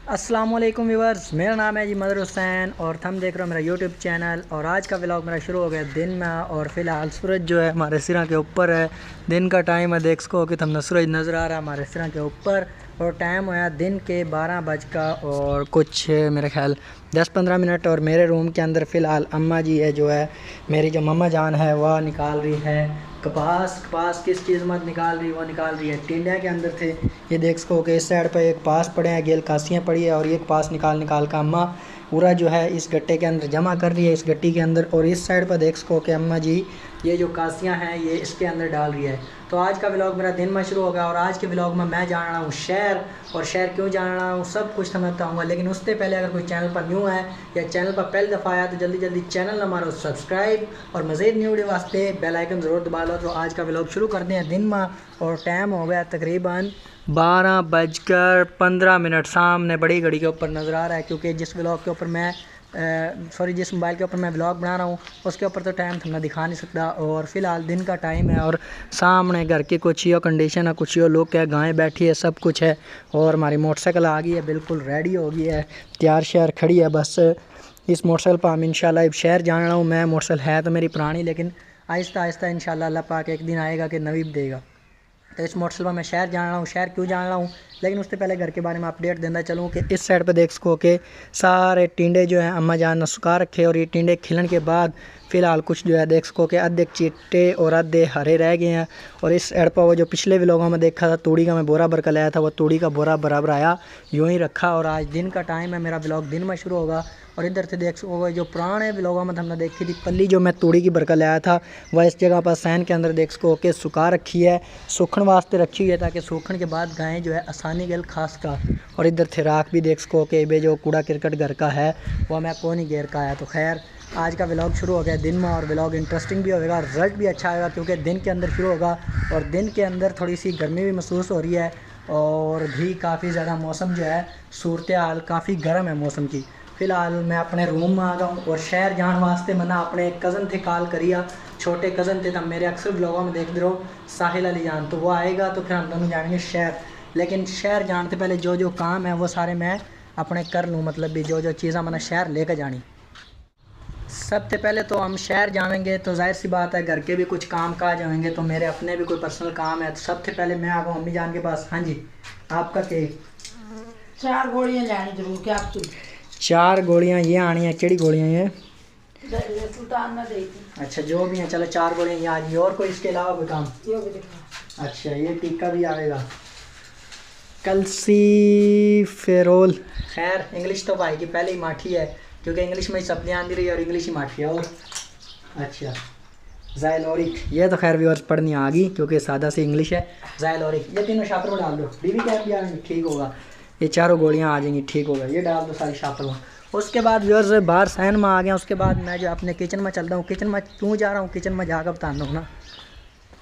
अस्सलाम वालेकुम व्यूअर्स, मेरा नाम है जी मदर हुसैन और हम देख रहे हो मेरा यूट्यूब चैनल। और आज का व्लॉग मेरा शुरू हो गया दिन में और फ़िलहाल सूरज जो है हमारे सिरा के ऊपर है। दिन का टाइम है, देख सको कि तुमने सूरज नज़र आ रहा है हमारे सिरा के ऊपर और टाइम होया दिन के 12 बज का और कुछ मेरे ख्याल 10-15 मिनट। और मेरे रूम के अंदर फ़िलहाल अम्मा जी है, जो है मेरी जो मम्मा जान है वह निकाल रही है कपास किस चीज़ में निकाल रही है, वो निकाल रही है टिंडे के अंदर थे। ये देख सको कि इस साइड पर एक पास पड़े हैं, गेल कासियाँ पड़ी है और ये पास निकाल का अम्मा पूरा जो है इस गट्टे के अंदर जमा कर रही है, इस गट्टी के अंदर। और इस साइड पर देख सको कि अम्मा जी ये जो कासियाँ हैं ये इसके अंदर डाल रही है। तो आज का व्लॉग मेरा दिन में शुरू होगा और आज के व्लॉग में मैं जान रहा हूँ शहर, और शहर क्यों जान रहा हूँ सब कुछ मैं बताऊँगा। लेकिन उससे पहले अगर कोई चैनल पर न्यू है या चैनल पर पहली दफ़ा आया तो जल्दी जल्दी चैनल हमारा सब्सक्राइब और मज़ीद न्यू वीडियो वास्ते बेल आइकन ज़रूर दबा लो। तो आज का व्लॉग शुरू करते हैं दिन में और टाइम हो गया तकरीबन 12:15। सामने बड़ी घड़ी के ऊपर नज़र आ रहा है, क्योंकि जिस व्लॉग के ऊपर मैं जिस मोबाइल के ऊपर मैं व्लॉग बना रहा हूँ उसके ऊपर तो टाइम तो मैं दिखा नहीं सकता। और फ़िलहाल दिन का टाइम है और सामने घर की कुछ यो कंडीशन है, कुछ यो लोग क्या गायें बैठी है, सब कुछ है। और हमारी मोटरसाइकिल आ गई है, बिल्कुल रेडी हो गई है, तैयार शहर खड़ी है। बस इस मोटरसाइकिल पर हम इंशाल्लाह शहर जान रहा हूँ मैं। मोटरसाइकिल है तो मेरी पुरानी, लेकिन आहिस्ता आहिस्ता इंशाल्लाह अल्लाह पाक एक दिन आएगा कि नवी देगा। तो इस मोटरसाइकिल पर मैं शहर जान रहा हूँ। शहर क्यों जान रहा हूँ, लेकिन उससे पहले घर के बारे में अपडेट देना चलूँ कि इस साइड पे देख सको कि सारे टिंडे जो हैं अम्मा जान ने सुखा रखे और ये टिंडे खिलन के बाद फ़िलहाल कुछ जो है देख सको कि आधे चिट्टे और आधे हरे रह गए हैं। और इस साइड पर वो जो पिछले व्लॉगों में देखा था तूड़ी का मैं बोरा भर कर लाया था, वो तूड़ी का बोरा बराबर आया, यूँ ही रखा। और आज दिन का टाइम है, मेरा व्लॉग दिन में शुरू होगा। और इधर से देख सको जो पुराने व्लॉगों में हमने देखी थी पल्ली जो मैं तूड़ी की बरकर लाया था, वह इस जगह पर सैन के अंदर देख सको कि सुखा रखी है, सूखण वास्ते रखी हुई है ताकि सूखण के बाद गायें जो है आसानी गल खास का। और इधर थे राख भी देख सको कि बे जो कूड़ा क्रिकेट घर का है वह मैं कौन ही घेर का आया। तो खैर आज का व्लॉग शुरू हो गया दिन में और व्लॉग इंटरेस्टिंग भी होगा, रिजल्ट भी अच्छा आएगा क्योंकि दिन के अंदर शुरू होगा। और दिन के अंदर थोड़ी सी गर्मी भी महसूस हो रही है और भी काफ़ी ज़्यादा मौसम जो है सूरत हाल काफ़ी गर्म है मौसम की। फ़िलहाल मैं अपने रूम में आ गया हूँ और शहर जाने वास्ते मैंने अपने कज़न थे कॉल करिया, छोटे कज़न थे, तब मेरे अक्सर ब्लॉगों में देखते रहो साहिल अली जान, तो वो आएगा तो फिर हम दोनों जाएंगे शहर। लेकिन शहर जाने से पहले जो जो काम है वो सारे मैं अपने कर लूँ, मतलब भी जो जो चीज़ें मैंने शहर लेकर जानी। सबसे पहले तो हम शहर जाएंगे तो जाहिर सी बात है घर के भी कुछ काम काज होंगे, तो मेरे अपने भी कोई पर्सनल काम है। तो सबसे पहले मैं आ गया अम्मी जान के पास। हाँ जी, आपका क्या? 4 गोलियां लानी जरूर क्या आपकी? 4 गोलियाँ ये आनी है। केड़ी गोलियाँ ये? सुल्तान ने दी थी। अच्छा जो भी है, चलो 4 गोलियाँ ये आ गई। और कोई इसके अलावा कोई काम? ये भी दिखा। अच्छा ये टीका भी आएगा, कल्सीफेरोल। खैर इंग्लिश तो भाई की पहले ही माठी है क्योंकि इंग्लिश में ही सप्ली आती रही और इंग्लिश ही माठी है। और अच्छा ज़ाइलोरिक, ये तो खैर व्यूअर्स पढ़नी आ गई क्योंकि सादा सी इंग्लिश है। ज़ाइलोरिक ये तीनों शापर में डाल दो, डीवी कैप भी आ जाएंगी, ठीक होगा। ये 4 गोलियां आ जाएंगी, ठीक होगा। ये डाल दो सारी शापर में। उसके बाद व्यूअर्स बाहर सैन में आ गया। उसके बाद मैं जो अपने किचन में चलता हूँ, किचन में क्यों जा रहा हूँ, किचन में जाकर बताता हूँ ना।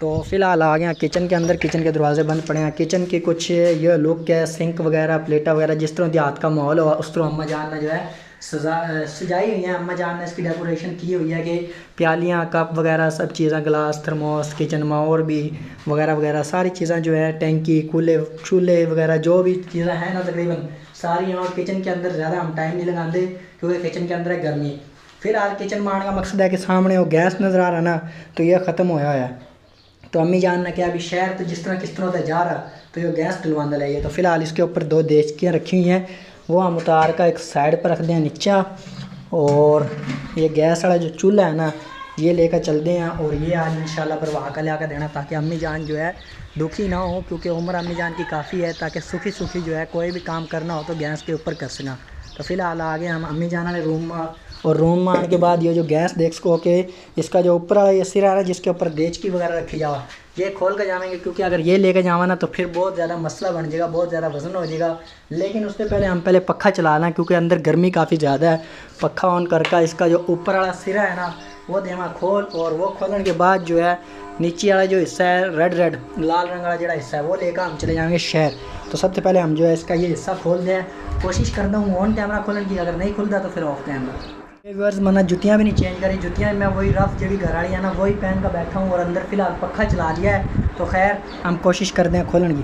तो फ़िलहाल आ गया किचन के अंदर, किचन के दरवाजे बंद पड़े हैं। किचन के कुछ ये लुक है, सिंक वगैरह प्लेटा वगैरह जिस तरह देहात का माहौल हुआ उस तरह अम्मा जान ने जो है सजाई हुई है। अम्मा जान ने इसकी डेकोरेशन की हुई है कि प्यालियाँ कप वगैरह सब चीज़ें, गिलास थर्मोस किचन में और भी वगैरह वगैरह सारी चीज़ें जो है, टैंकी कूले चूल्हे वगैरह जो भी चीज़ें हैं ना तकरीबन सारी हैं। और किचन के अंदर ज़्यादा हम टाइम नहीं लगाते क्योंकि किचन के अंदर है गर्मी। फ़िलहाल किचन में आने का मकसद है कि सामने वो गैस नज़र आ रहा ना, तो यह ख़त्म होया है। तो अम्मी जान ने क्या अभी शहर तो जिस तरह किस तरह से जा रहा तो ये गैस डलवाना लाइए। तो फ़िलहाल इसके ऊपर 2 देचकियाँ रखी हुई हैं, वो हम उतार का एक साइड पर रख दें नीचा। और ये गैस वाला जो चूल्हा है ना ये लेकर चलते हैं और ये आज इंशाल्लाह पर वहाँ का ला देना ताकि अम्मी जान जो है दुखी ना हो, क्योंकि उम्र अम्मी जान की काफ़ी है, ताकि सूखी सूखी जो है कोई भी काम करना हो तो गैस के ऊपर कर सकें। तो फ़िलहाल आ गए हम अम्मी जान वाले रूम में। और रूम में आने के बाद ये जो गैस देख सको कि इसका जो ऊपर वाला ये सिरा है ना जिसके ऊपर देचकी वगैरह रखी जावा, ये खोल कर जाएंगे क्योंकि अगर ये लेकर जावा ना तो फिर बहुत ज़्यादा मसला बन जाएगा, बहुत ज़्यादा वजन हो जाएगा। लेकिन उससे पहले हम पहले पक्खा चला लें क्योंकि अंदर गर्मी काफ़ी ज़्यादा है। पक्खा ऑन करके इसका जो ऊपर वाला सिरा है ना वो देवा खोल, और वो खोलने के बाद जो है नीचे वाला जो हिस्सा है रेड लाल रंग वाला जो हिस्सा है वो लेकर हम चले जाएंगे शहर। तो सबसे पहले हम जो है इसका ये हिस्सा खोल दें, कोशिश करता हूँ ऑन कैमरा खोलने की, अगर नहीं खुलता तो फिर ऑफ कैमरा। व्यूअर्स मैंने जुतियाँ भी नहीं चेंज करी, जुतियाँ मैं वही रफ जी घर वाली है ना वही पहन कर बैठा हूँ और अंदर फ़िलहाल पक्खा चला लिया है। तो खैर हम कोशिश करते हैं खोलने की।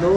2